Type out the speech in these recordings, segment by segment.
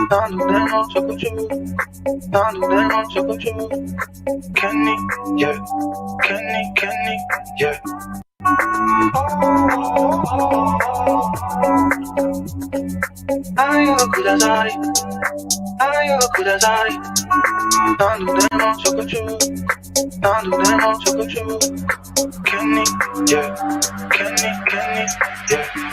나도 내맘 적어줘. 나도 내맘 적어줘. Can you, yeah. Can you, yeah. 아유 그다사리 아유 그다사리 나도 내맘 적어줘. 나도 내맘 적어줘. Can you, yeah. Can you, yeah.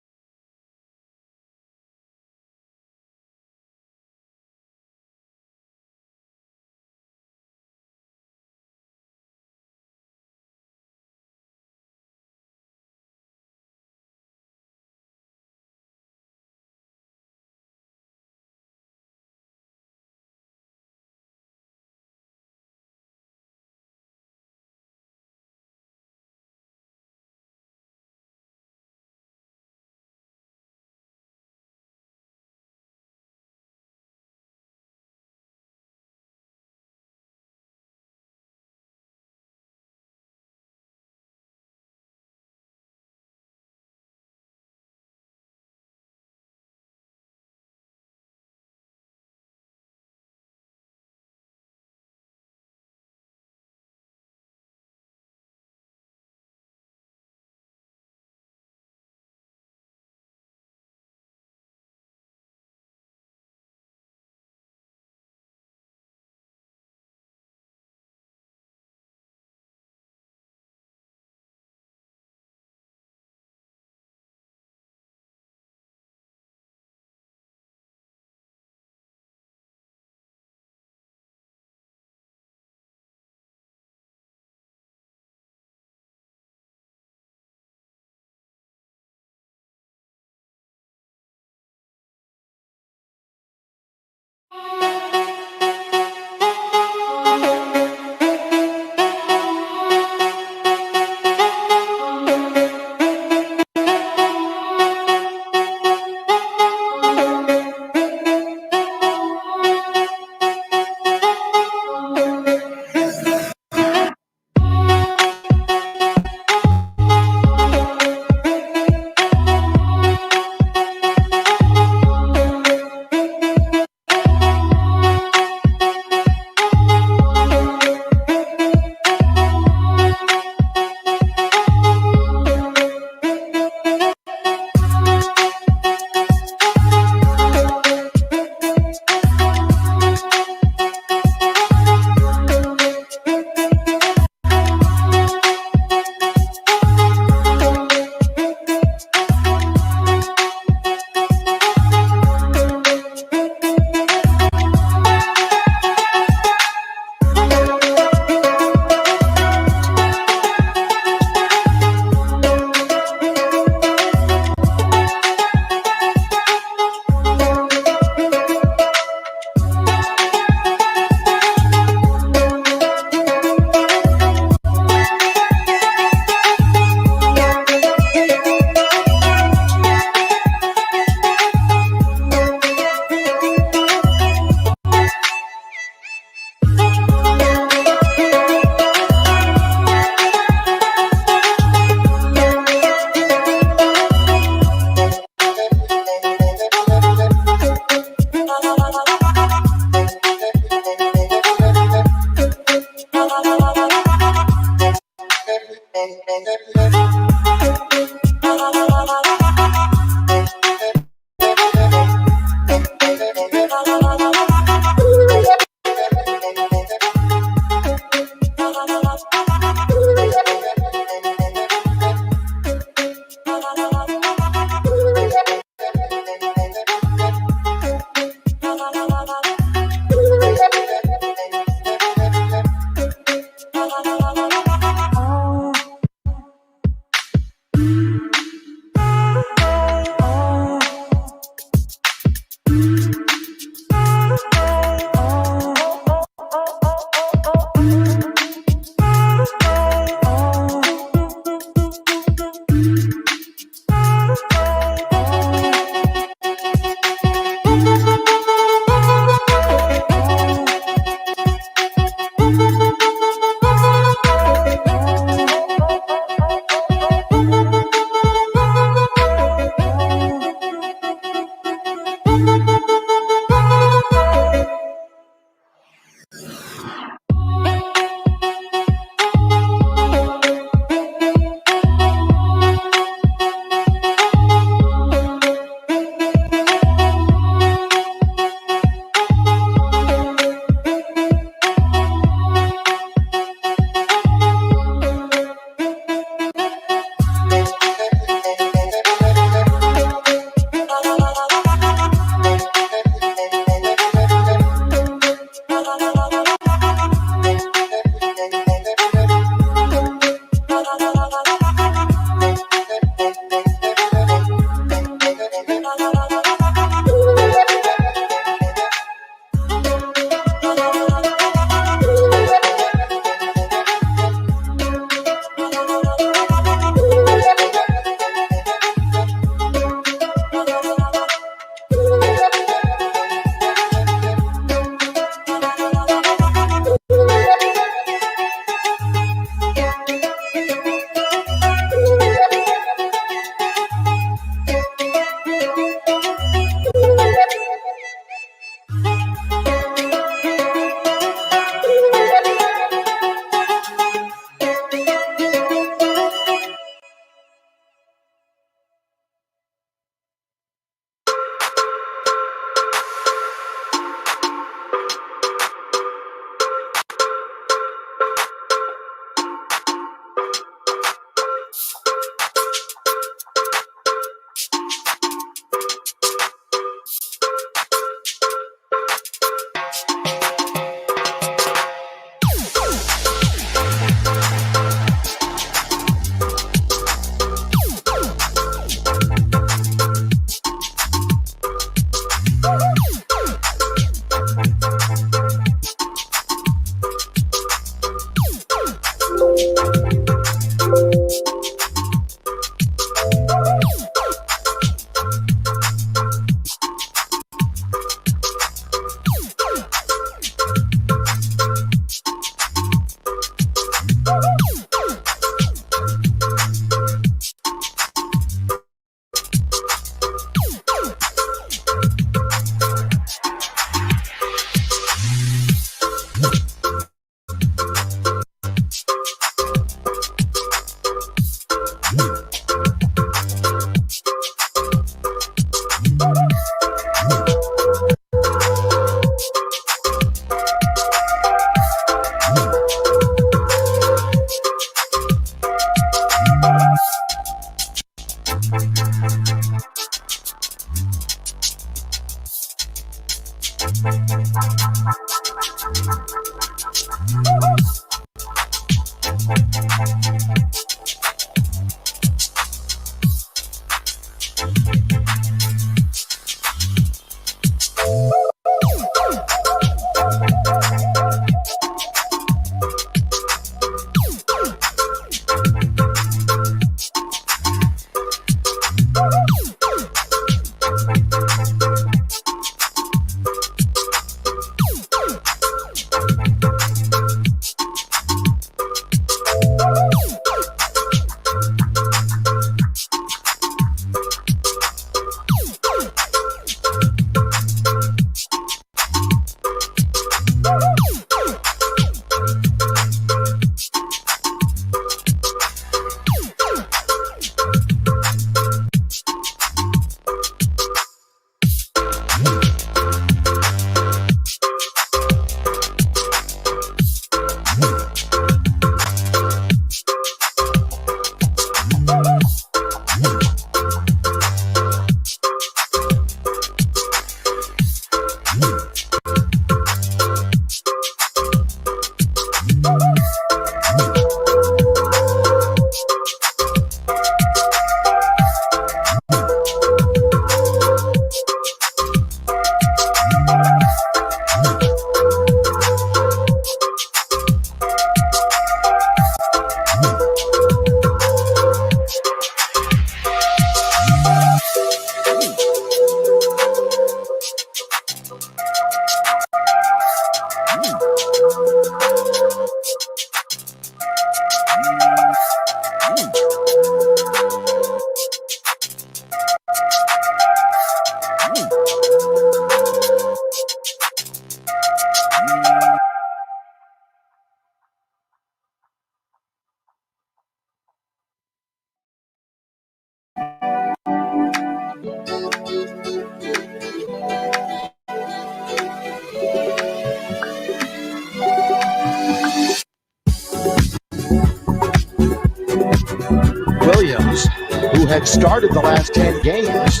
Williams, who had started the last 10 games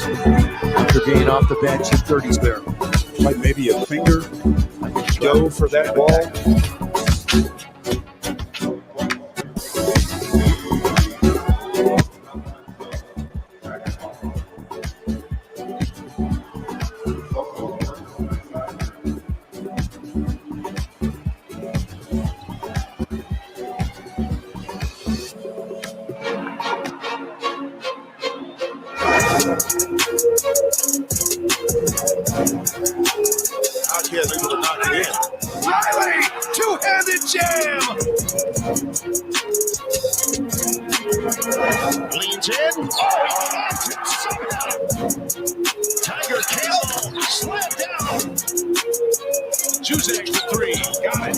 after being off the bench in 30s there. Like maybe a finger go for that ball. Marquez able to knock it in. Riley, two-handed jam. Leans in. Oh, he locked it somehow. Tiger Campbell slammed down. Juzek for three. Got it.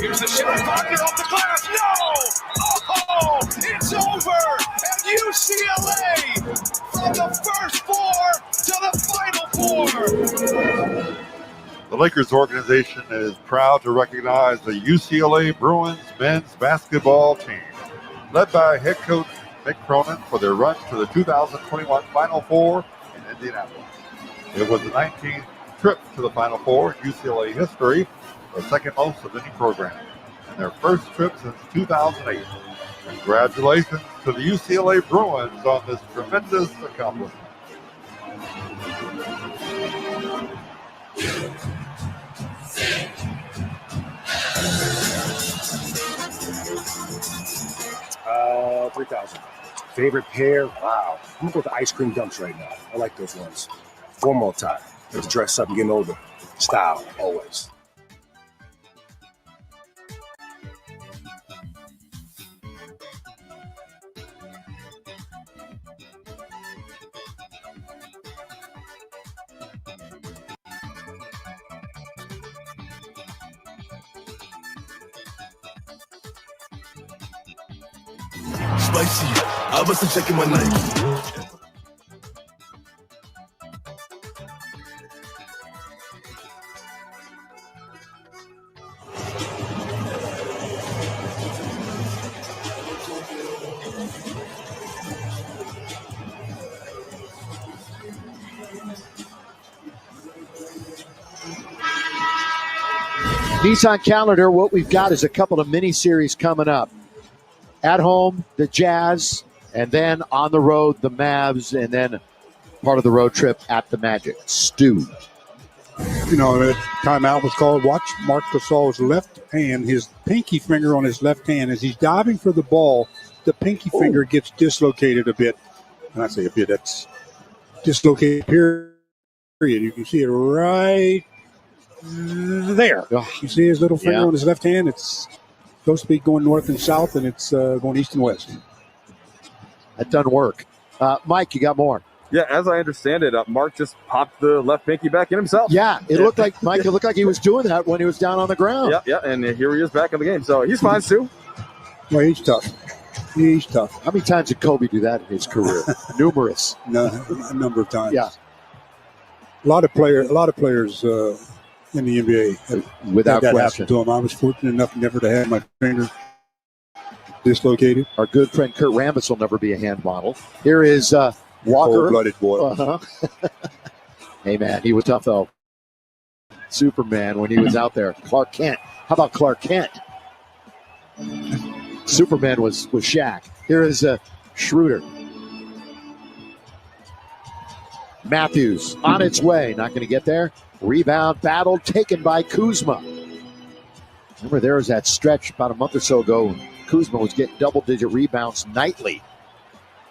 Here's the shot. Pocket off the glass. No! Oh, it's over at UCLA. From the first four to the final four. The Lakers organization is proud to recognize the UCLA Bruins men's basketball team, led by head coach Mick Cronin, for their run to the 2021 Final Four in Indianapolis. It was the 19th trip to the Final Four in UCLA history, the second most of any program, and their first trip since 2008. Congratulations to the UCLA Bruins on this tremendous accomplishment. $3,000. Favorite pair? Wow. I'm going to go with the ice cream dunks right now. I like those ones. One more time. Let's dress up and get older. Style, always. Spicy, I wasn't checking my Nike. Nissan calendar, what we've got is a couple of mini-series coming up. At home, the Jazz, and then on the road, the Mavs, and then part of the road trip at the Magic. Stu. You know, the timeout was called. Watch Marc Gasol's left hand, his pinky finger on his left hand. As he's diving for the ball, the pinky finger gets dislocated a bit. And I say a bit, that's dislocated, period. You can see it right there. You see his little finger on his left hand? It's supposed to be going north and south, and it's going east and west. That doesn't work. Mike, you got more? Yeah, as I understand it, Mark just popped the left pinky back in himself. Yeah, it looked like, Mike, it looked like he was doing that when he was down on the ground. Yeah, and here he is back in the game. So he's fine, Stu. Well, he's tough. He's tough. How many times did Kobe do that in his career? Numerous. No, a number of times. Yeah. A lot of players in the NBA have Without had that question. happen to them. I was fortunate enough never to have my finger dislocated. Our good friend Kurt Rambis will never be a hand model. Here is Walker. Cold-blooded boy. Uh-huh. Hey, man, he was tough, though. Superman when he was out there. Clark Kent. How about Clark Kent? Superman was Shaq. Here is Schroeder. Matthews on its way. Not going to get there. Rebound battle taken by Kuzma. Remember, there was that stretch about a month or so ago when Kuzma was getting double-digit rebounds nightly.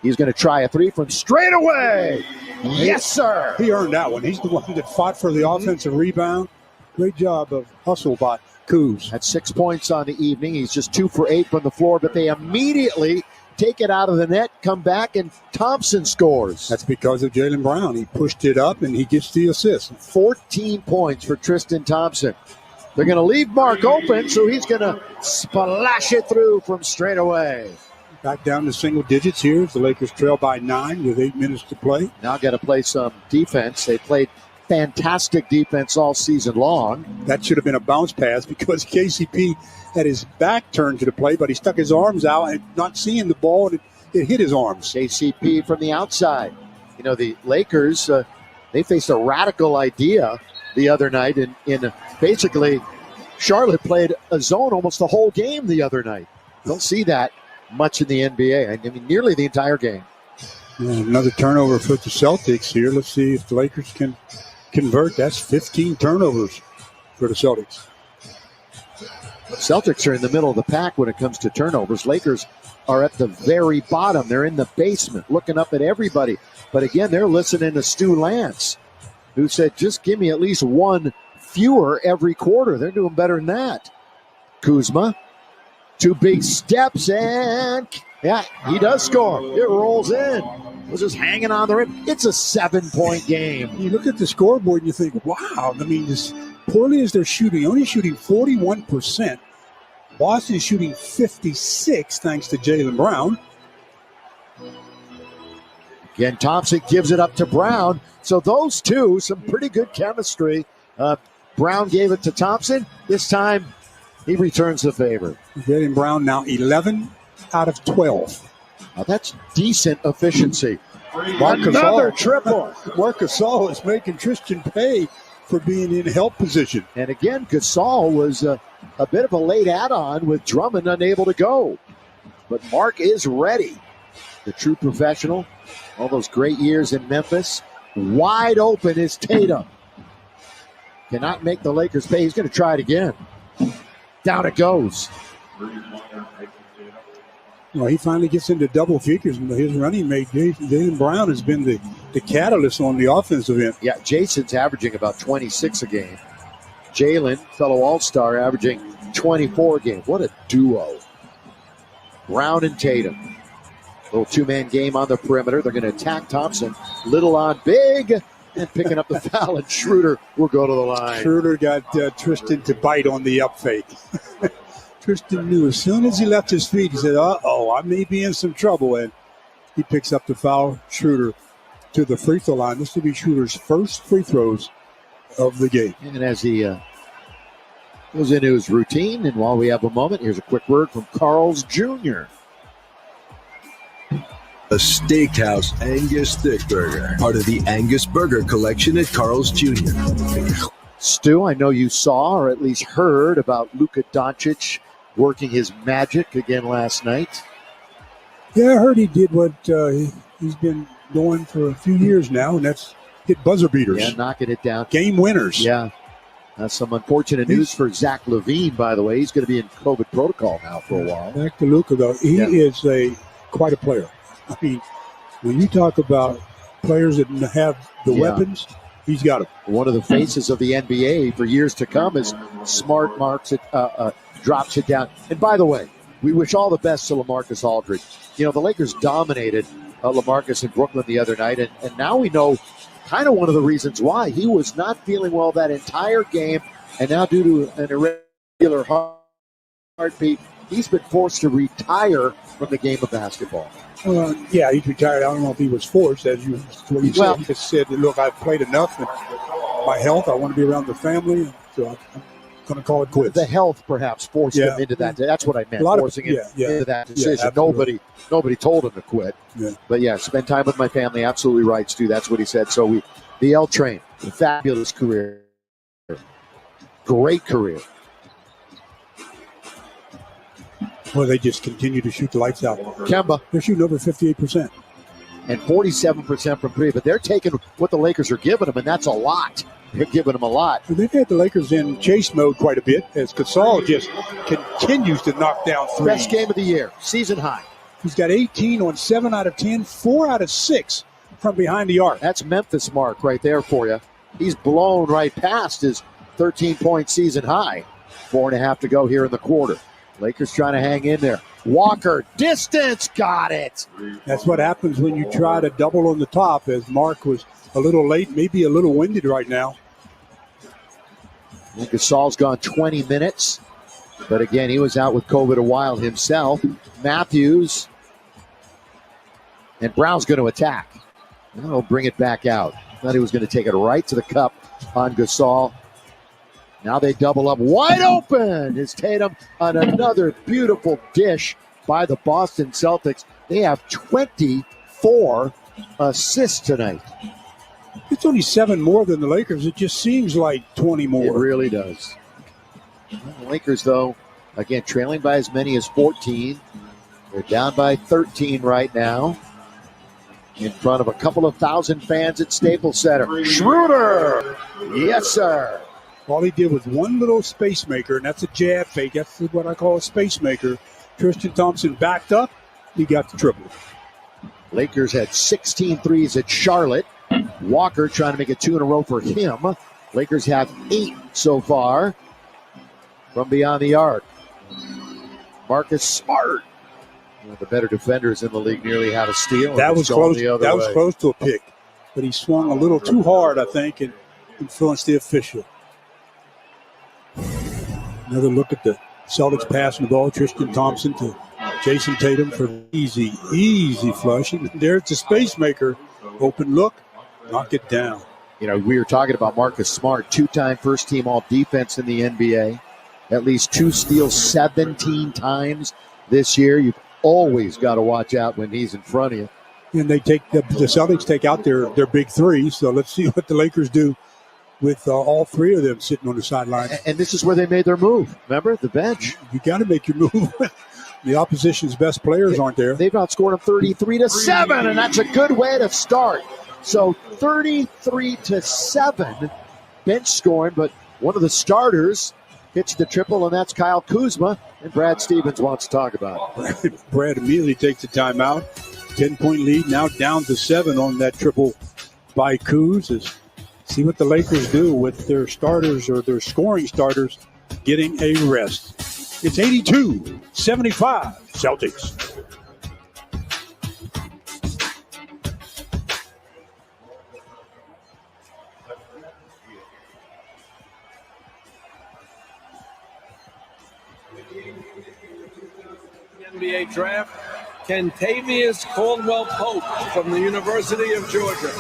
He's going to try a three from straight away. Yes, sir. He earned that one. He's the one that fought for the offensive rebound. Great job of hustle by Kuz. Had 6 points on the evening. He's just 2 for 8 from the floor, but they immediately take it out of the net, come back, and Thompson scores. That's because of Jaylen Brown. He pushed it up, and he gets the assist. 14 points for Tristan Thompson. They're going to leave Mark open, so he's going to splash it through from straight away. Back down to single digits here as the Lakers trail by 9 with 8 minutes to play. Now got to play some defense. They played fantastic defense all season long. That should have been a bounce pass because KCP had his back turned to the play, but he stuck his arms out and not seeing the ball, and it hit his arms. KCP from the outside. You know, the Lakers, they faced a radical idea the other night. In basically, Charlotte played a zone almost the whole game the other night. Don't see that much in the NBA. I mean, nearly the entire game. And another turnover for the Celtics here. Let's see if the Lakers can convert. That's 15 turnovers for the Celtics. Celtics are in the middle of the pack when it comes to turnovers. Lakers are at the very bottom. They're in the basement looking up at everybody. But again, they're listening to Stu Lance, who said, just give me at least one fewer every quarter. They're doing better than that. Kuzma, 2 big steps, and yeah, he does score. It rolls in. It was just hanging on the rim. It's a 7-point game. You look at the scoreboard and you think, wow, I mean, as poorly as they're shooting, only shooting 41%. Boston's shooting 56 thanks to Jaylen Brown. Again, Thompson gives it up to Brown. So those two, some pretty good chemistry. Brown gave it to Thompson. This time, he returns the favor. Jaylen Brown now 11 out of 12. Now that's decent efficiency. Another triple. Marc Gasol is making Tristan pay for being in help position. And again, Gasol was a bit of a late add-on with Drummond unable to go. But Mark is ready. The true professional. All those great years in Memphis. Wide open is Tatum. Cannot make the Lakers pay. He's going to try it again. Down it goes. Well, he finally gets into double figures. His running mate, Jaylen Brown, has been the catalyst on the offensive end. Yeah, Jason's averaging about 26 a game. Jaylen, fellow All-Star, averaging 24 a game. What a duo. Brown and Tatum. Little two-man game on the perimeter. They're going to attack Thompson. Little on big. And picking up the foul. And Schroeder will go to the line. Schroeder got Tristan to bite on the up fake. Tristan knew as soon as he left his feet, he said, uh-oh, I may be in some trouble. And he picks up the foul. Schroeder to the free throw line. This will be Schroeder's first free throws of the game. And as he goes into his routine, and while we have a moment, here's a quick word from Carl's Jr. A Steakhouse Angus Thick Burger, part of the Angus Burger Collection at Carl's Jr. Stu, I know you saw or at least heard about Luka Doncic working his magic again last night. Yeah, I heard he did what he's been doing for a few years now, and that's hit buzzer beaters. Yeah, knocking it down. Game winners. Yeah. That's some unfortunate news for Zach LaVine, by the way. He's going to be in COVID protocol now for a while. Back to Luka, though. He is quite a player. I mean, when you talk about players that have the weapons, he's got them. One of the faces of the NBA for years to come is smart marks it, drops it down. And by the way, we wish all the best to LaMarcus Aldridge. You know, the Lakers dominated LaMarcus in Brooklyn the other night, and now we know kind of one of the reasons why. He was not feeling well that entire game, and now due to an irregular heartbeat, he's been forced to retire from the game of basketball. Yeah, he's retired. I don't know if he was forced, as you said. He just said, look, I've played enough, and my health, I want to be around the family, so I'm going to call it quits. The health perhaps forced him into that. That's what I meant, forcing him into that decision. Nobody told him to quit. Yeah. But, yeah, spend time with my family. Absolutely right, Stu. That's what he said. So the L Train, a fabulous career. Great career. Well, they just continue to shoot the lights out. Kemba. They're shooting over 58%. And 47% from three. But they're taking what the Lakers are giving them, and that's a lot. They're giving them a lot. Well, they've had the Lakers in chase mode quite a bit as Gasol just continues to knock down threes. Best game of the year, season high. He's got 18 on 7 out of 10, 4 out of 6 from behind the arc. That's Memphis Mark right there for you. He's blown right past his 13-point season high. 4.5 to go here in the quarter. Lakers trying to hang in there. Walker, distance, got it. That's what happens when you try to double on the top, as Mark was a little late, maybe a little winded right now. Gasol's gone 20 minutes. But again, he was out with COVID a while himself. Matthews and Brown's going to attack. And he'll bring it back out. Thought he was going to take it right to the cup on Gasol. Now they double up. Wide open is Tatum on another beautiful dish by the Boston Celtics. They have 24 assists tonight. It's only 7 more than the Lakers. It just seems like 20 more. It really does. The Lakers, though, again, trailing by as many as 14. They're down by 13 right now. In front of a couple of thousand fans at Staples Center. Schroeder! Yes, sir. All he did was one little space maker, and that's a jab fake. That's what I call a space maker. Tristan Thompson backed up. He got the triple. Lakers had 16 threes at Charlotte. Walker trying to make it 2 in a row for him. Lakers have 8 so far from beyond the arc. Marcus Smart, one of the better defenders in the league, nearly had a steal. That was close. That was close to a pick, but he swung a little too hard, I think, and influenced the official. Another look at the Celtics passing the ball. Tristan Thompson to Jason Tatum for easy flush. And there's the space maker. Open look. Knock it down. You know, we were talking about Marcus Smart, 2-time first-team all-defense in the NBA, at least 2 steals 17 times this year. You've always got to watch out when he's in front of you. And they take the Celtics take out their big three. So let's see what the Lakers do with all 3 of them sitting on the sideline. And this is where they made their move. Remember, the bench. You got to make your move. The opposition's best players aren't there. They've outscored them 33-7, and that's a good way to start. So 33-7 bench scoring, but one of the starters hits the triple, and that's Kyle Kuzma, and Brad Stevens wants to talk about it. Brad immediately takes the timeout. 10-point lead, now down to 7 on that triple by Kuz. See what the Lakers do with their starters or their scoring starters getting a rest. It's 82-75 Celtics. NBA draft, Kentavious Caldwell-Pope from the University of Georgia.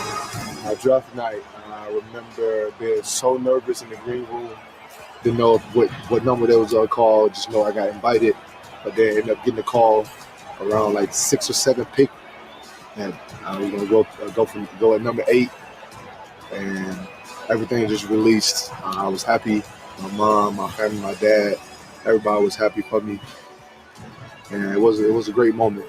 Draft night, I remember being so nervous in the green room. Didn't know what number they was called. Just know I got invited, but then ended up getting a call around like 6 or 7 pick, and I was gonna go at number 8, and everything just released. I was happy. My mom, my family, my dad, everybody was happy for me, and it was a great moment.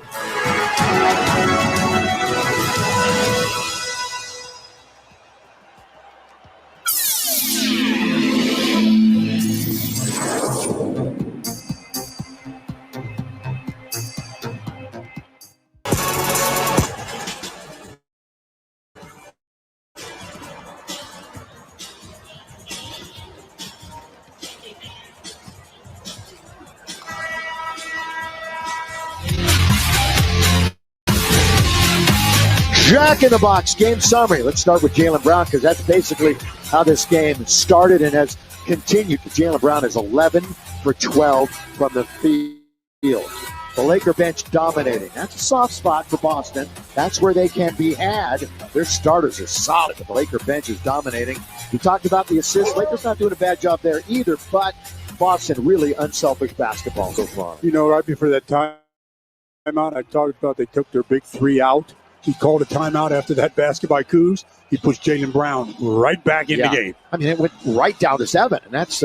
Jack in the Box game summary. Let's start with Jaylen Brown because that's basically how this game started and has continued. Jaylen Brown is 11 for 12 from the field. The Laker bench dominating. That's a soft spot for Boston. That's where they can be had. Their starters are solid, but the Laker bench is dominating. We talked about the assists. Lakers not doing a bad job there either, but Boston really unselfish basketball so far. You know, right before that timeout, I talked about they took their big 3 out. He called a timeout after that basket by Kuz. He pushed Jaylen Brown right back in the game. I mean, it went right down to 7, and that's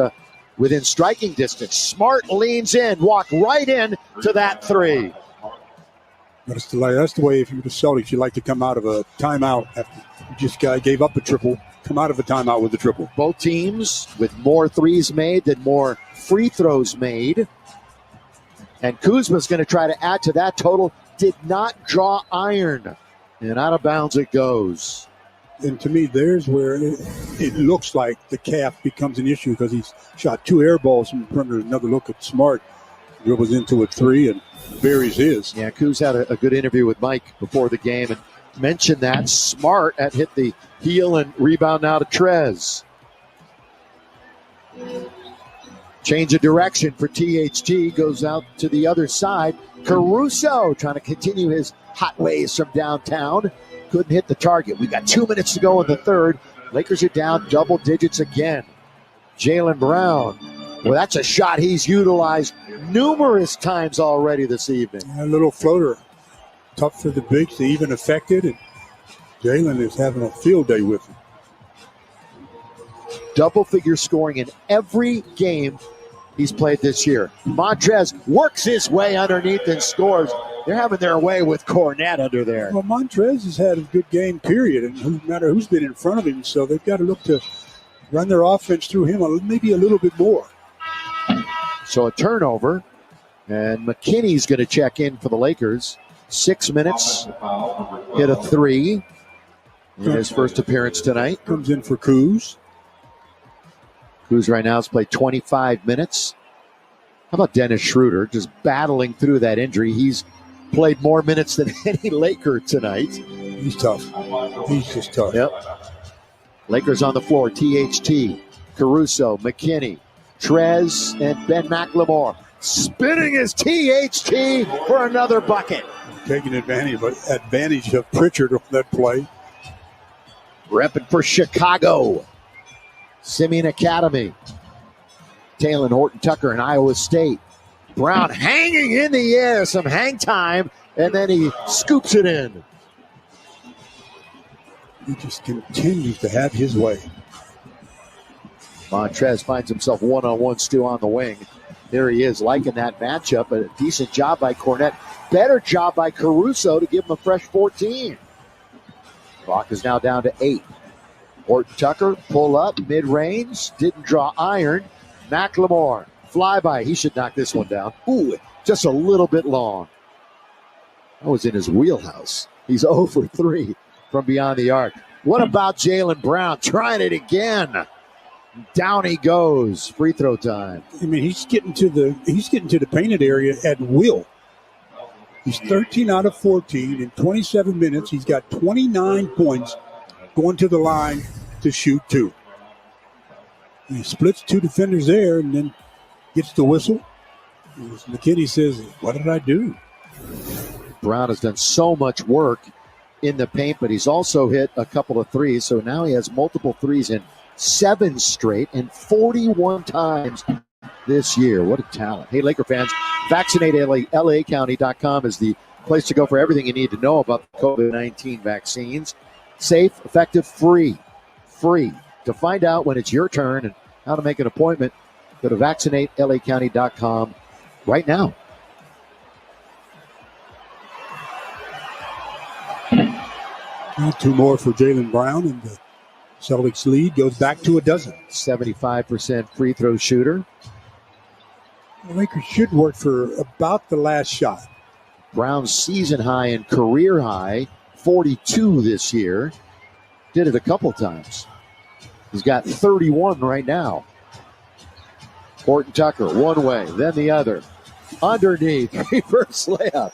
within striking distance. Smart leans in, walked right in to that 3. That's the way if you're the Celtics, you like to come out of a timeout after you just gave up a triple. Come out of a timeout with a triple. Both teams with more threes made than more free throws made. And Kuzma's going to try to add to that total. Did not draw iron. And out of bounds it goes. And to me, there's where it looks like the calf becomes an issue because he's shot 2 air balls from the perimeter. Another look at Smart. Dribbles into a 3 and buries his. Yeah, Kuz had a good interview with Mike before the game and mentioned that. Smart had hit the heel and rebound now to Trez. Change of direction for THT. Goes out to the other side. Caruso trying to continue his hot ways from downtown. Couldn't hit the target. We got 2 minutes to go in the third. Lakers are down double digits again. Jaylen Brown. Well, that's a shot he's utilized numerous times already this evening. A little floater. Tough for the bigs to even affect it. And Jaylen is having a field day with him. Double figure scoring in every game he's played this year. Montrez works his way underneath and scores. They're having their way with Cornette under there. Well, Montrez has had a good game, period, and no matter who's been in front of him, so they've got to look to run their offense through him maybe a little bit more. So a turnover, and McKinney's going to check in for the Lakers. 6 minutes, hit a 3 in his first appearance tonight. Comes in for Kuz. Kuz right now has played 25 minutes. How about Dennis Schroeder just battling through that injury? He's played more minutes than any Laker tonight. He's tough. He's just tough. Yep. Lakers on the floor. THT, Caruso, McKinney, Trez, and Ben McLemore. Spinning his THT for another bucket. Taking advantage of Pritchard on that play. Repping for Chicago. Simeon Academy. Taylor Horton Tucker in Iowa State. Brown hanging in the air, some hang time, and then he scoops it in. He just continues to have his way. Montrez finds himself one-on-one still on the wing. There he is, liking that matchup. A decent job by Cornette. Better job by Caruso to give him a fresh 14. Clock is now down to 8. Horton Tucker, pull up, mid-range, didn't draw iron. McLemore, flyby. He should knock this one down. Ooh, just a little bit long. That was in his wheelhouse. He's 0 for 3 from beyond the arc. What about Jaylen Brown? Trying it again. Down he goes. Free throw time. I mean, he's getting to the painted area at will. He's 13 out of 14 in 27 minutes. He's got 29 points going to the line to shoot 2. He splits 2 defenders there and then gets the whistle. McKinney says, what did I do? Brown has done so much work in the paint, but he's also hit a couple of threes. So now he has multiple threes in 7 straight and 41 times this year. What a talent. Hey, Laker fans, vaccinateLAcounty.com is the place to go for everything you need to know about the COVID-19 vaccines. Safe, effective, free. Free. To find out when it's your turn and how to make an appointment, go to vaccinateLAcounty.com right now. And 2 more for Jaylen Brown, and the Celtics lead goes back to a dozen. 75% free throw shooter. The Lakers should work for about the last shot. Brown's season high and career high, 42 this year. Did it a couple times. He's got 31 right now. Horton Tucker, one way, then the other. Underneath, reverse layup.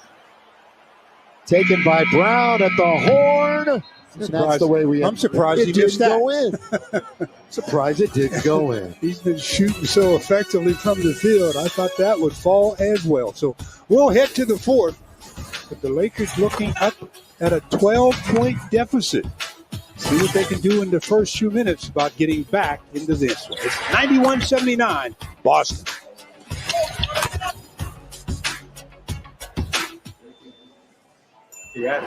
Taken by Brown at the horn. And that's the way we. I'm surprised he missed that. Go in. Surprised it didn't go in. He's been shooting so effectively from the field. I thought that would fall as well. So we'll head to the 4th. But the Lakers looking up at a 12-point deficit. See what they can do in the first 2 minutes about getting back into this one. It's 91-79, Boston. Yeah.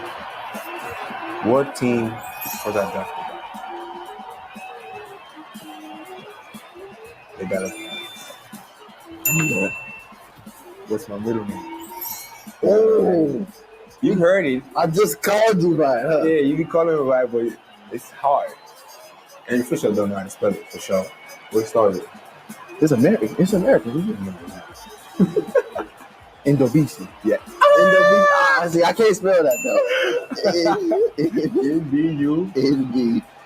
What team was that drafted? They got us. What's my middle name? Oh, You heard it. I just called you right, huh? Yeah, you can call him right, but it's hard. And you for sure don't know how to spell it, for sure. What started? It's American. It's American. Indonesia. Yeah. Indonesia. See, I can't spell that though.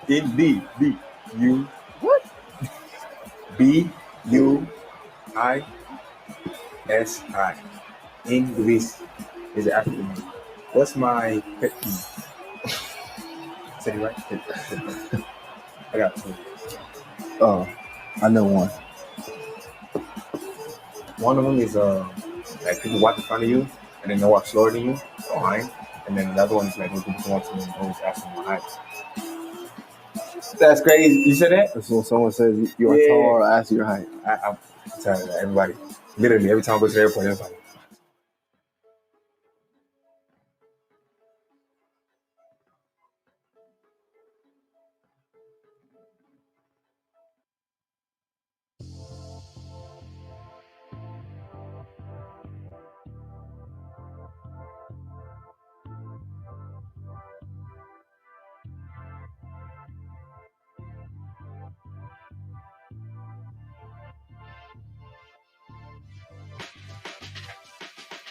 N-B-U. What? B-U-I-S-I. English is African name. What's my pet peeve? Said it right? I got 2. Oh, I know one. One of them is like people walk in front of you and then they walk slower than you behind. And then another one is like when people come up to me and always ask me my height. That's crazy. You said that? That's when someone says you are tall or ask your height. I'm telling you, everybody. Literally, every time I go to the airport, everybody.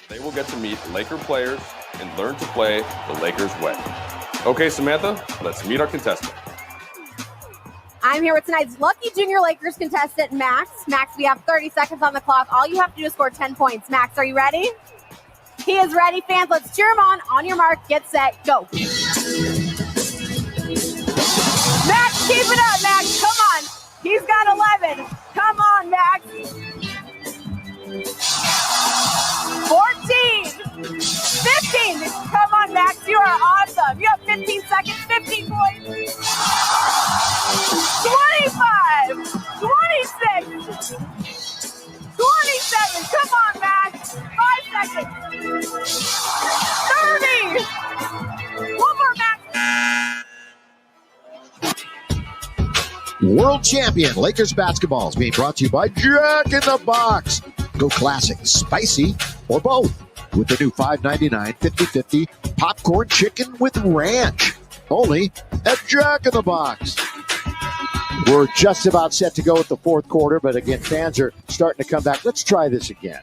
They will get to meet Laker players and learn to play the Lakers way. Okay, Samantha, let's meet our contestant. I'm here with tonight's lucky Junior Lakers contestant, Max. Max, we have 30 seconds on the clock. All you have to do is score 10 points. Max, are you ready? He is ready. Fans, let's cheer him on. On your mark, get set, go. Max, keep it up, Max. Come on. He's got 11. Come on, Max. 14. 15. Come on, Max. You are awesome. You have 15 seconds, 15 points. world champion Lakers basketball is being brought to you by Jack in the Box. Go classic, spicy, or both with the new $5.99 50-50 popcorn chicken with ranch. Only at Jack in the Box. We're just about set to go with the fourth quarter, but again, fans are starting to come back. Let's try this again.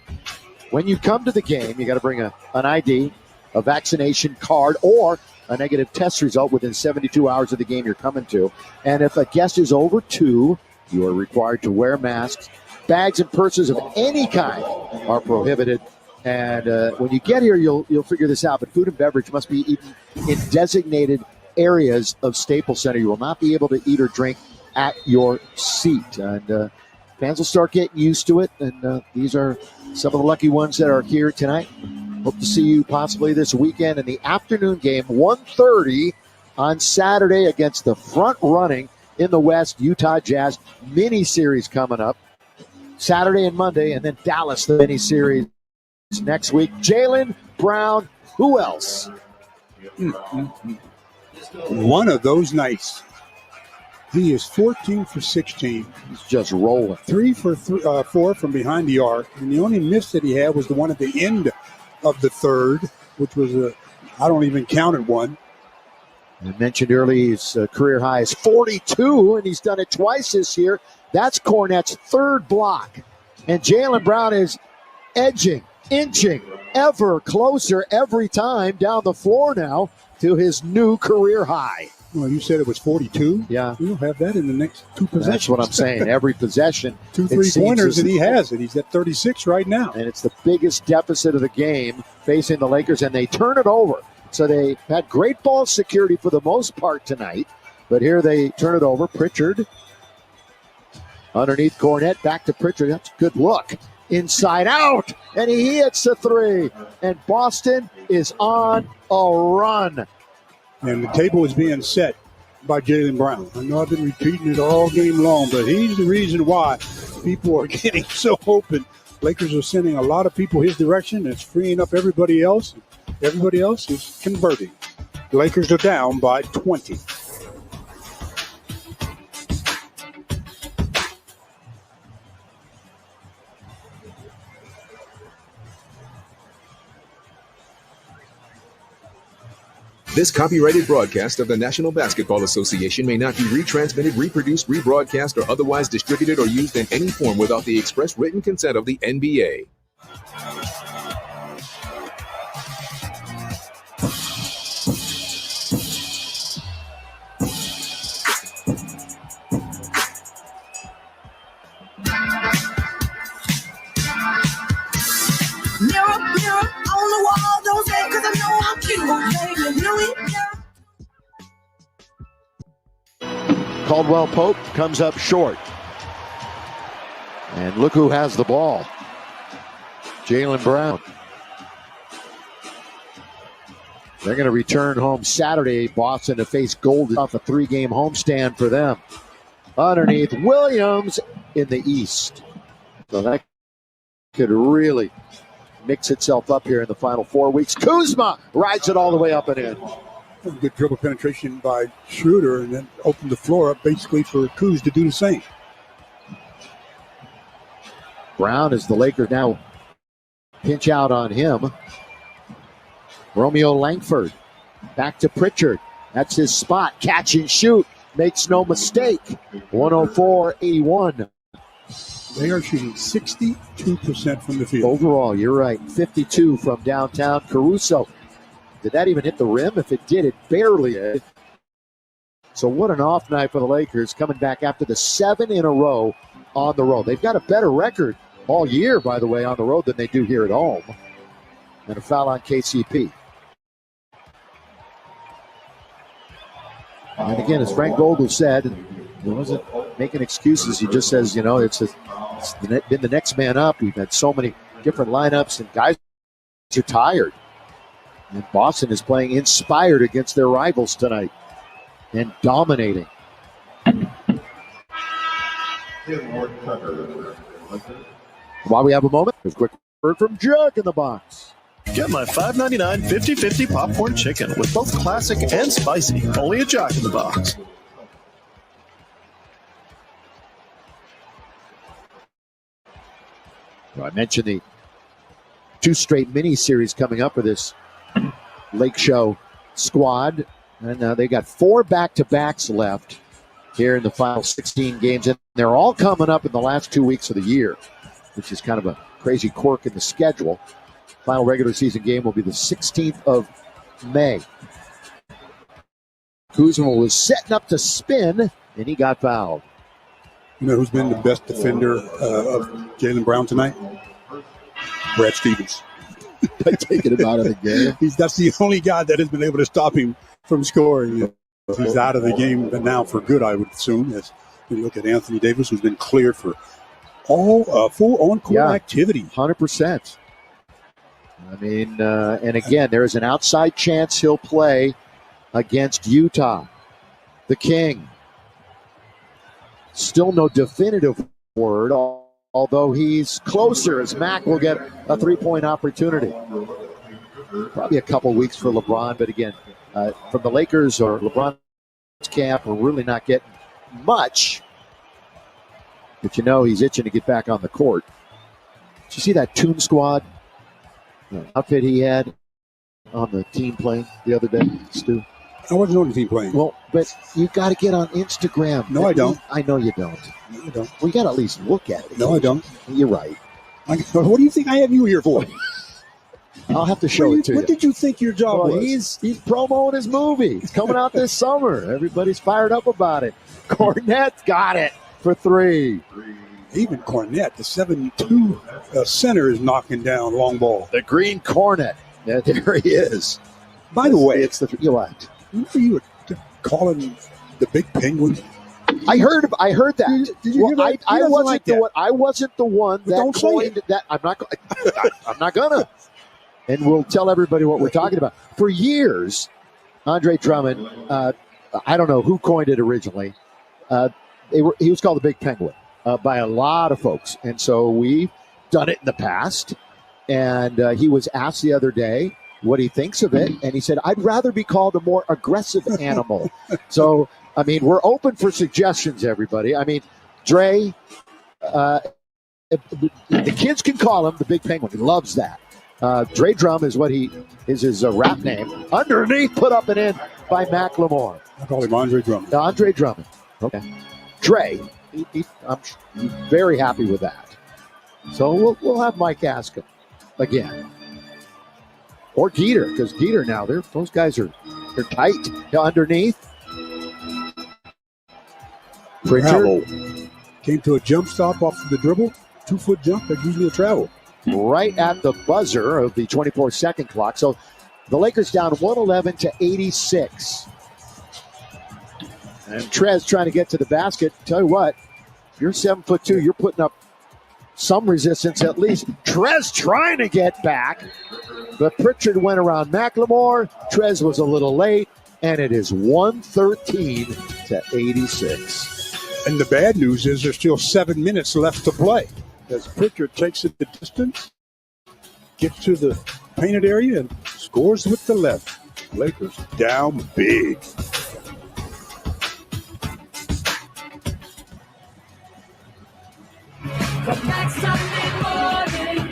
When you come to the game, you got to bring an ID, a vaccination card, or a negative test result within 72 hours of the game you're coming to. And if a guest is over 2, you are required to wear masks. Bags and purses of any kind are prohibited. And when you get here, you'll figure this out. But food and beverage must be eaten in designated areas of Staples Center. You will not be able to eat or drink at your seat. And fans will start getting used to it. And these are some of the lucky ones that are here tonight. Hope to see you possibly this weekend in the afternoon game, 1:30 on Saturday against the front-running in the West Utah Jazz mini-series coming up. Saturday and Monday, and then Dallas, the mini-series next week. Jaylen Brown, who else? One of those nights. He is 14 for 16. He's just rolling. 3 for 4 from behind the arc. And the only miss that he had was the one at the end of the third, which was I don't even count it one. I mentioned earlier his career high is 42, and he's done it twice this year. That's Cornette's third block. And Jaylen Brown is inching ever closer every time down the floor now to his new career high. Well, you said it was 42? Yeah. We'll have that in the next 2 possessions. That's what I'm saying. Every possession. 2 3-pointers, and he has it. He's at 36 right now. And it's the biggest deficit of the game facing the Lakers, and they turn it over. So they had great ball security for the most part tonight, but here they turn it over. Pritchard underneath Cornette, back to Pritchard. That's a good look. Inside out, and he hits the 3. And Boston is on a run. And the table is being set by Jaylen Brown. I know I've been repeating it all game long, but he's the reason why people are getting so open. Lakers are sending a lot of people his direction. It's freeing up everybody else. Everybody else is converting. The Lakers are down by 20. This copyrighted broadcast of the National Basketball Association may not be retransmitted, reproduced, rebroadcast, or otherwise distributed or used in any form without the express written consent of the NBA. Mirror, mirror on the wall, don't say 'cause I know I'm cute, baby. Knew it. Caldwell Pope comes up short. And look who has the ball. Jaylen Brown. They're going to return home Saturday, Boston, to face Golden off a 3-game homestand for them. Underneath Williams in the East. So that could really mix itself up here in the final 4 weeks. Kuzma rides it all the way up and in. Good dribble penetration by Schroeder, and then opened the floor up basically for Kuz to do the same. Brown, as the Lakers now pinch out on him. Romeo Langford back to Pritchard. That's his spot. Catch and shoot. Makes no mistake. 104-81. They are shooting 62% from the field. Overall, you're right. 52 from downtown. Caruso. Did that even hit the rim? If it did, it barely did. So what an off night for the Lakers, coming back after the 7 in a row on the road. They've got a better record all year, by the way, on the road than they do here at home. And a foul on KCP. And again, as Frank Vogel said, he wasn't making excuses. He just says, it's been the next man up. We've had so many different lineups, and guys are tired. And Boston is playing inspired against their rivals tonight and dominating. While we have a moment, a quick word from Jack in the Box. Get my $5.99 50-50 popcorn chicken with both classic and spicy, only a Jack in the Box. Well, I mentioned the 2 straight mini-series coming up for this Lake Show squad. And they got 4 back-to-backs left here in the final 16 games. And they're all coming up in the last 2 weeks of the year, which is kind of a crazy quirk in the schedule. Final regular season game will be the 16th of May. Kuzma was setting up to spin, and he got fouled. You know who's been the best defender of Jaylen Brown tonight? Brad Stevens. Taking him out of the game. That's the only guy that has been able to stop him from scoring. He's out of the game now for good, I would assume. As you look at Anthony Davis, who's been cleared for all full on-court activity. 100%. I mean, and again, there is an outside chance he'll play against Utah. The King. Still no definitive word, although he's closer as Mac will get a 3-point opportunity. Probably a couple weeks for LeBron, but again, from the Lakers or LeBron's camp, we're really not getting much. But you know he's itching to get back on the court. Did you see that Toon Squad outfit he had on the team plane the other day, Stu? I wasn't on the team plane. Well, but you got to get on Instagram. No, I don't. I know you don't. No, I don't. Well, you got to at least look at it. No, I don't. You're right. What do you think I have you here for? I'll have to show it to you. What did you think your job was? He's promoting his movie. It's coming out this summer. Everybody's fired up about it. Cornette's got it for 3. Even Cornette, the 7'2" center, is knocking down long ball. The Green Cornet. Yeah, there he is. By the way, it's the what? Remember you were calling the Big Penguin? I heard that. Did you hear that? I wasn't the one that coined that. I'm not gonna. And we'll tell everybody what we're talking about. For years, Andre Drummond, I don't know who coined it originally. He was called the Big Penguin by a lot of folks. And so we've done it in the past. And he was asked the other day what he thinks of it. And he said, I'd rather be called a more aggressive animal. So, I mean, we're open for suggestions, everybody. I mean, Dre, the kids can call him the Big Penguin. He loves that. Dre Drum is his rap name. Underneath, put up and in by Macklemore. I call him Andre Drummond. Andre Drummond. Okay. Dre, I'm very happy with that. So we'll have Mike ask him again. Or Geeter, because Geeter now, those guys are tight underneath. Travel. Came to a jump stop off the dribble. 2-foot jump, that's usually a travel. Right at the buzzer of the 24-second clock. So the Lakers down 111-86. And Trez trying to get to the basket. Tell you what, if you're 7'2", you're putting up some resistance at least. Trez trying to get back, but Pritchard went around Macklemore. Trez was a little late, and it is 113-86. And the bad news is there's still 7 minutes left to play. As Pritchard takes it the distance, gets to the painted area, and scores with the left. Lakers down big. Next Sunday morning.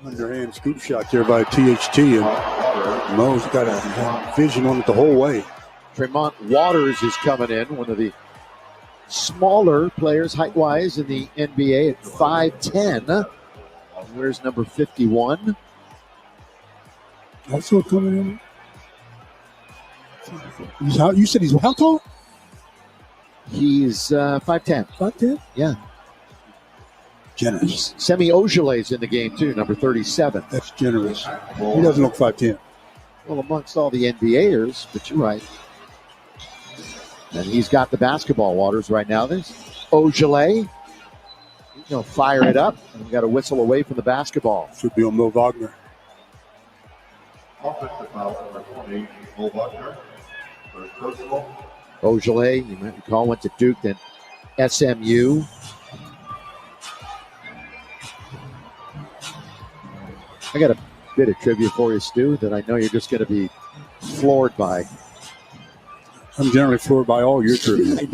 Underhand scoop shot there by THT, and Mo's got a vision on it the whole way. Tremont Waters is coming in, one of the smaller players height-wise in the NBA at 5'10". Where's number 51? Also coming in. You said he's how tall? He's 5'10". 5'10"? Yeah. Generous. Semi Ojeley's in the game too, number 37. That's generous. He doesn't look 5'10". Well, amongst all the NBAers, but you're right. And he's got the basketball, Waters, right now. There's Ojeley. He's going to fire it up. And we got a whistle away from the basketball. Should be on Mo Wagner. Offensive foul number 20, Mo Wagner. First personal. Ojeley, you might recall, went to Duke, then SMU. I got a bit of trivia for you, Stu, that I know you're just going to be floored by. I'm generally floored by all your trivia.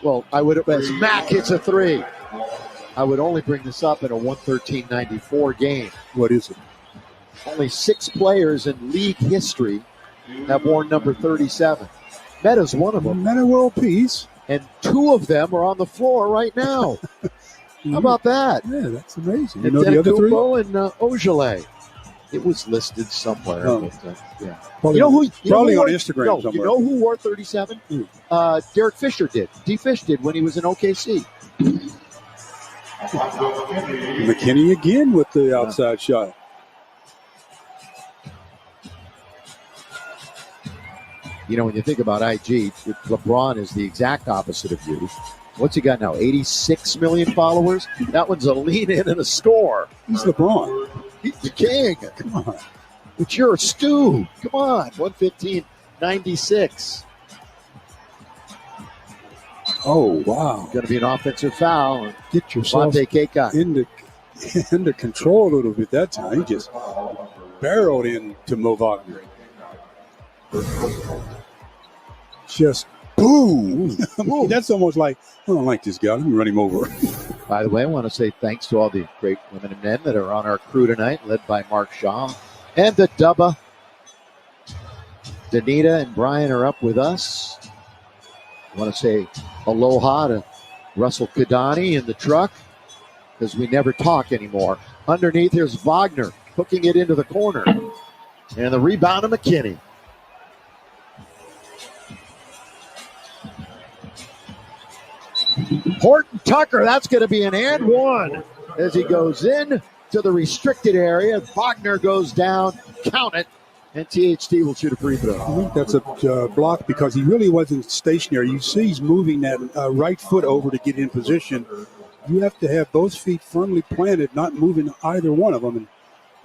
Well, I would have, as Mac hits a three, I would only bring this up in a 113-94 game. What is it? Only 6 players in league history have worn number 37. Meta's one of them. Meta World Peace. And 2 of them are on the floor right now. How about that? Yeah, that's amazing. You And know the other 3? and Ojeley. It was listed somewhere. Oh. But, yeah. Probably, probably on Instagram somewhere. You know who wore 37? Derek Fisher did. D-Fish did when he was in OKC. McKinney again with the outside shot. You know, when you think about IG, LeBron is the exact opposite of you. What's he got now? 86 million followers? That one's a lean in and a score. He's LeBron. He's the king. Come on. But you're a Stu. Come on. 115-96. Oh, wow. Going to be an offensive foul. Get yourself into control a little bit that time. He just barreled into Mo Wagner. Just boom. That's almost like, I don't like this guy. Let me run him over. By the way, I want to say thanks to all the great women and men that are on our crew tonight, led by Mark Shaw. And the Dubba. Danita and Brian are up with us. I want to say aloha to Russell Kadani in the truck, because we never talk anymore. Underneath, here's Wagner hooking it into the corner. And the rebound of McKinney. Horton Tucker, that's going to be an and one as he goes in to the restricted area. Wagner goes down, count it, and THT will shoot a free throw. I think that's a block because he really wasn't stationary. You see he's moving that right foot over to get in position. You have to have both feet firmly planted, not moving either one of them. And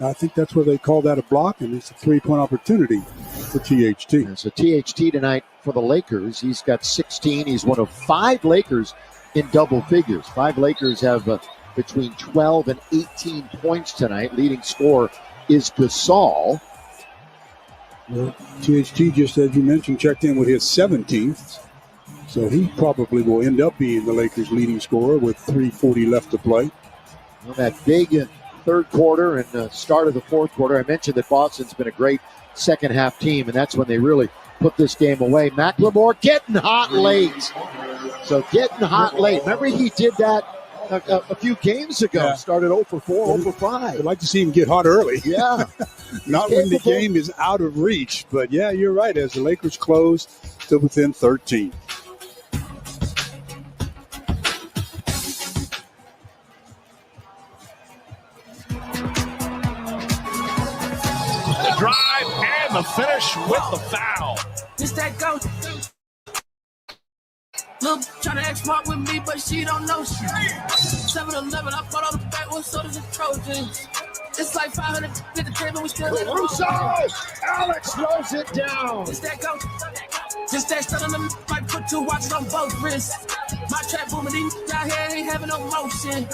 I think that's where they call that a block, and it's a three-point opportunity for THT. And so THT tonight for the Lakers, he's got 16. He's one of 5 Lakers in double figures. 5 Lakers have between 12 and 18 points tonight. Leading scorer is Gasol. Well, THT, just as you mentioned, checked in with his 17th. So he probably will end up being the Lakers' leading scorer with 3:40 left to play. Well, that big third quarter and start of the fourth quarter, I mentioned that Boston's been a great second half team, and that's when they really put this game away. McLemore getting hot late. So getting hot late. Remember he did that a few games ago. Yeah. Started 0 for 4, 0 for 5. I'd like to see him get hot early. Yeah. Not when the game is out of reach. But, yeah, you're right. As the Lakers close, still within 13. The drive and the finish with the foul. This that go. Look, tryna act smart with me, but she don't know shit. 7-Eleven, I bought all the backwoods sodas and Trojans. It's like 500 at the table, we still in the Russo! Alex throws it down. This that go. Just that stuff on them, might put 2 watches on both wrists. My trap booming, these down here ain't having no motion.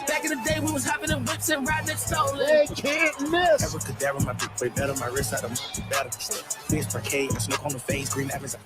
Back in the day, we was hopping in whips and riding it stolen. They can't miss. Ever could dab on my big play better, my wrist out of better. Fierce parquet, I smoke on the face, green apples.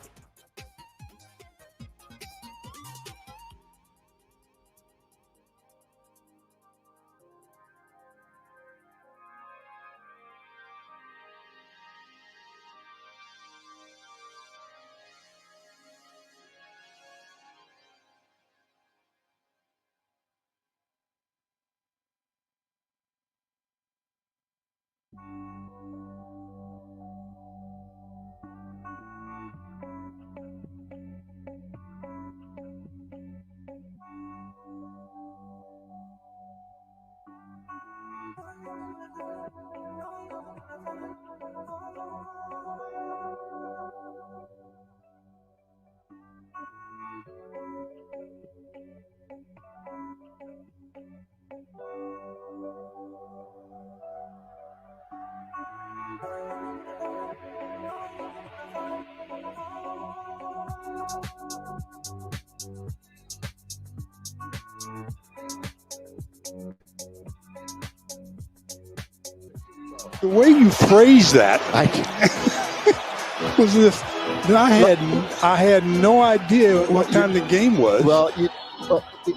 The way you phrase that was if I had no idea what time the game was. Well,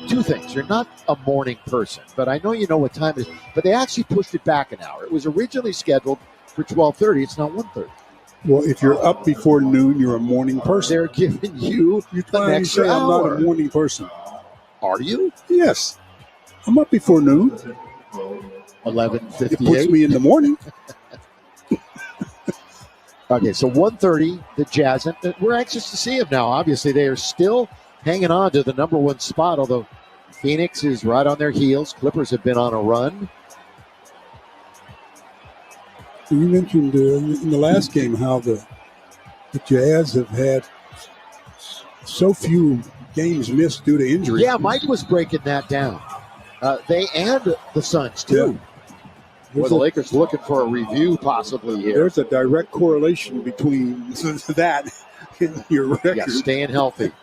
two things. You're not a morning person, but I know you know what time it is. But they actually pushed it back an hour. It was originally scheduled for 12:30. It's now 1:30. Well, if you're up before noon, you're a morning person. They're giving you an extra I'm hour. not a morning person. Are you? Yes. I'm up before noon. 11:58. It puts me in the morning. Okay, so 1:30, the Jazz. And we're anxious to see them now. Obviously, they are still hanging on to the number 1 spot, although Phoenix is right on their heels. Clippers have been on a run. You mentioned in the last game how the Jazz have had so few games missed due to injury. Yeah, Mike was breaking that down. They and the Suns, too. Well, the Lakers looking for a review possibly here. There's a direct correlation between that and your record. Yeah, staying healthy.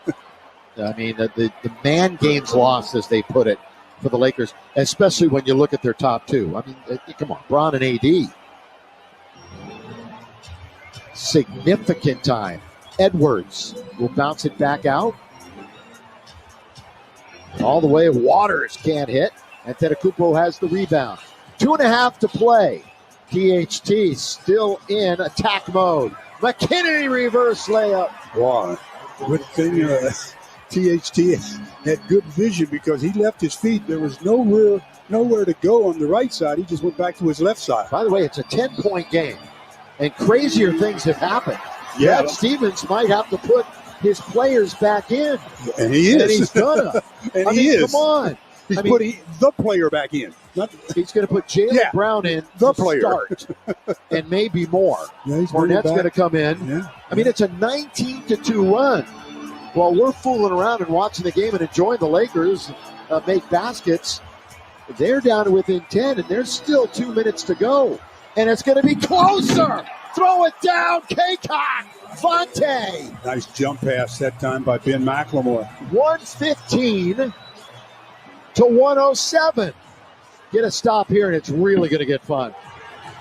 I mean, the man games lost, as they put it, for the Lakers, especially when you look at their top 2. I mean, come on, Bron and AD. Significant time. Edwards will bounce it back out. All the way, Waters can't hit. Antetokounmpo has the rebound. 2.5 to play. THT still in attack mode. McKinney reverse layup. Wow. Good thing THT had good vision because he left his feet. There was nowhere to go on the right side. He just went back to his left side. By the way, it's a 10-point game, and crazier things have happened. Yeah. Brad Stevens might have to put his players back in. And he is. And he's gonna. He is. Come on. He's putting the player back in. He's going to put Jaylen Brown in the to player. start, and maybe more. Yeah, Fournette's going to come in. Yeah. I mean, it's a 19-2 run. While we're fooling around and watching the game and enjoying the Lakers make baskets, they're down to within 10, and there's still 2 minutes to go. And it's going to be closer. Throw it down, K-Cock. Fonte. Nice jump pass that time by Ben McLemore. 115 to 107. Get a stop here, and it's really going to get fun.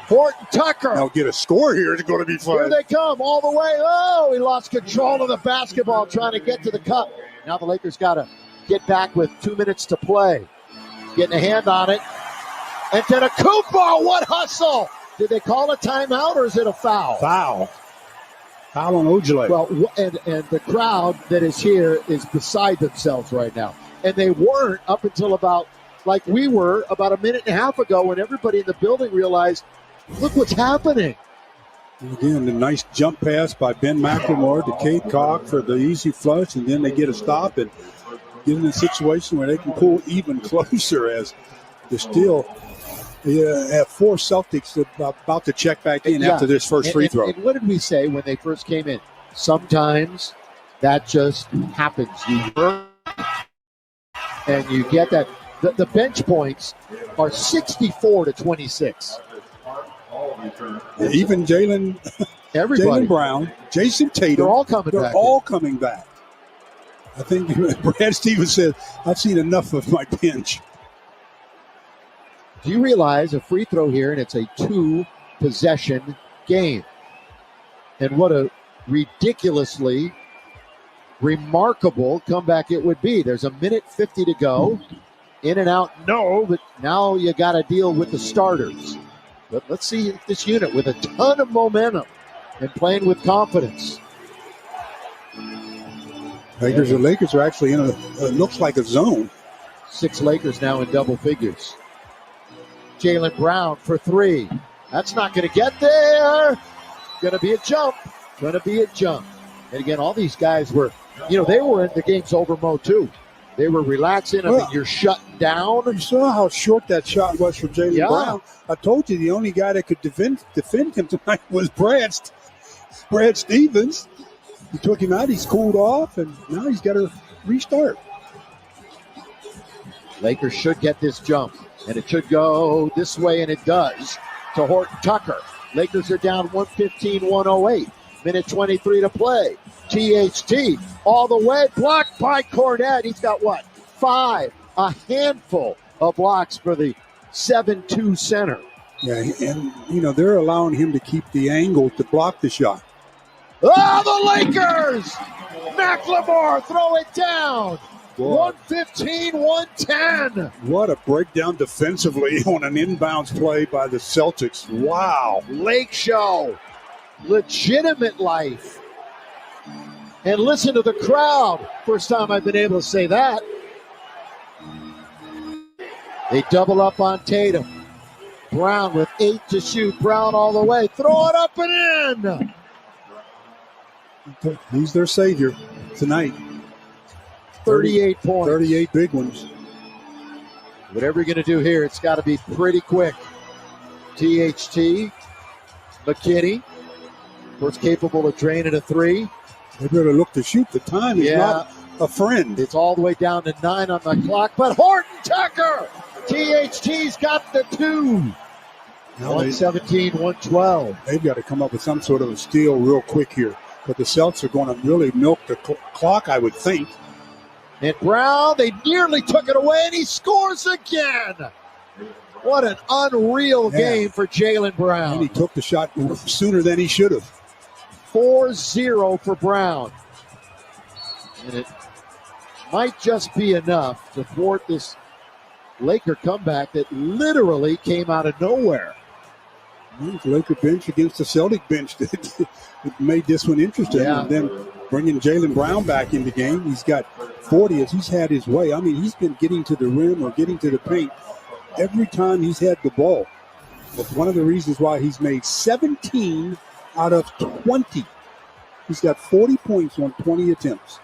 Horton Tucker. Now get a score here. It's going to be fun. Here they come all the way. Oh, he lost control of the basketball trying to get to the cup. Now the Lakers got to get back with 2 minutes to play. Getting a hand on it. And then a Antetokounmpo, what hustle? Did they call a timeout or is it a foul? Foul on Ojale. Well, and the crowd that is here is beside themselves right now. And they weren't up until about, like we were, about a minute and a half ago when everybody in the building realized, look what's happening. And again, the nice jump pass by Ben McLemore to Cade Cock for the easy flush, and then they get a stop and get in a situation where they can pull even closer as they're still have 4 Celtics about to check back in after this first free throw. And what did we say when they first came in? Sometimes that just happens. You work and you get that. The bench points are 64-26. Even Jaylen Brown, Jason Tatum, they're all coming back. They're all coming back. I think Brad Stevens said, I've seen enough of my bench. Do you realize a free throw here, and it's a 2-possession game? And what a ridiculously remarkable comeback it would be. There's a minute 50 to go. In and out, no, but now you got to deal with the starters. But let's see if this unit with a ton of momentum and playing with confidence. The Lakers are actually in looks like a zone. 6 Lakers now in double figures. Jaylen Brown for 3. That's not going to get there. Going to be a jump. And again, all these guys were, they were in the game's over mode too. They were relaxing. I mean, you're shutting down. You saw how short that shot was for Jaylen Brown. I told you the only guy that could defend him tonight was Brad Stevens. He took him out. He's cooled off, and now he's got to restart. Lakers should get this jump, and it should go this way, and it does, to Horton Tucker. Lakers are down 115-108. Minute 23 to play. THT all the way, blocked by Cornette. He's got 5? A handful of blocks for the 7-2 center. Yeah, and, they're allowing him to keep the angle to block the shot. Oh, the Lakers! McLemore, throw it down. 115-110. What a breakdown defensively on an inbounds play by the Celtics. Wow. Lake Show. Legitimate life. And listen to the crowd. First time I've been able to say that. They double up on Tatum. Brown with 8 to shoot. Brown all the way. Throw it up and in. He's their savior tonight. 38 points. 38 big ones. Whatever you're going to do here, it's got to be pretty quick. THT, McKinney, of course, capable of draining a 3. They better look to shoot. The time is not a friend. It's all the way down to 9 on the clock, but Horton Tucker, THT's got the 2. 117-112. They've got to come up with some sort of a steal real quick here. But the Celtics are going to really milk the clock, I would think. And Brown, they nearly took it away, and he scores again. What an unreal game for Jaylen Brown. And he took the shot sooner than he should have. 4-0 for Brown. And it might just be enough to thwart this Laker comeback that literally came out of nowhere. The Laker bench against the Celtic bench that made this one interesting. Yeah. And then bringing Jaylen Brown back in the game. He's got 40 as he's had his way. I mean, he's been getting to the rim or getting to the paint every time he's had the ball. That's one of the reasons why he's made 17 out of 20. He's got 40 points on 20 attempts.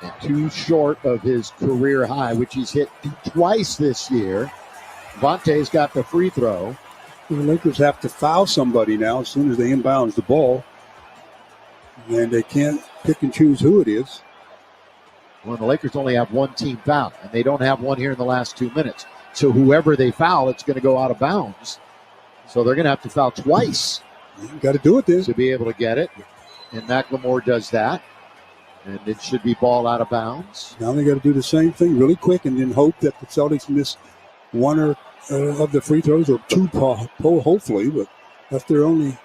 And 2 short of his career high, which he's hit twice this year. Vontae's got the free throw. The Lakers have to foul somebody now as soon as they inbounds the ball. And they can't pick and choose who it is. Well, the Lakers only have 1 team foul, and they don't have one here in the last 2 minutes. So whoever they foul, it's going to go out of bounds. So they're going to have to foul twice. You got to do it then. To be able to get it. And McLemore does that. And it should be ball out of bounds. Now they got to do the same thing really quick and then hope that the Celtics miss one or of the free throws or 2, hopefully. But that's their only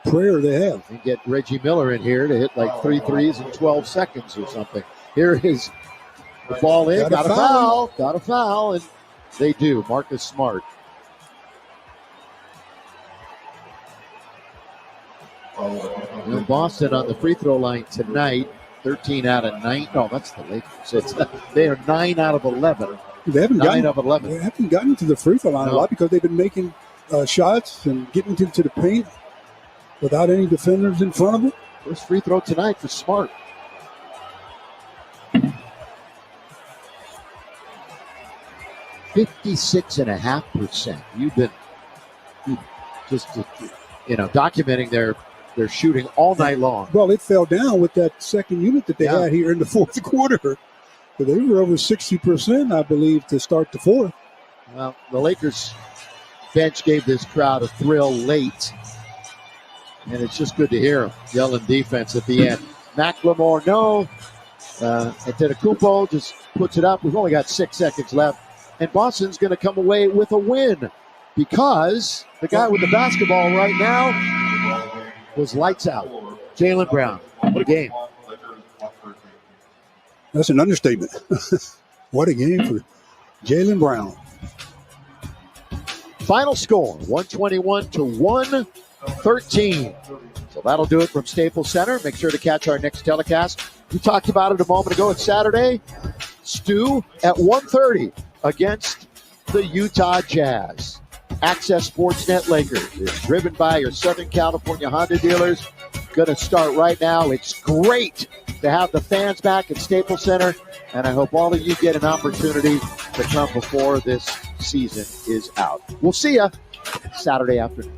prayer they have. And get Reggie Miller in here to hit like 3 threes in 12 seconds or something. Here is the ball in. Got a foul. Got a foul. And they do. Marcus Smart. Boston on the free throw line tonight 13 out of 9. No, that's the Lakers. They are 9 out of 11. They haven't 9 of 11. They haven't gotten to the free throw line a lot because they've been making shots and getting into the paint without any defenders in front of them. First free throw tonight for Smart. %56.5%. You've been just documenting their shooting all night long. Well, it fell down with that second unit that they had here in the fourth quarter. But they were over 60%, I believe, to start the fourth. Well, the Lakers bench gave this crowd a thrill late. And it's just good to hear them yelling defense at the end. McLemore, no. Antetokounmpo just puts it up. We've only got 6 seconds left. And Boston's going to come away with a win because the guy with the basketball right now was lights out. Jaylen Brown. What a game. That's an understatement. What a game for Jaylen Brown. Final score, 121-113. So that'll do it from Staples Center. Make sure to catch our next telecast. We talked about it a moment ago. It's Saturday. Stu at 1:30 against the Utah Jazz. Access Sportsnet Lakers is driven by your Southern California Honda dealers. Going to start right now. It's great to have the fans back at Staples Center, and I hope all of you get an opportunity to come before this season is out. We'll see you Saturday afternoon.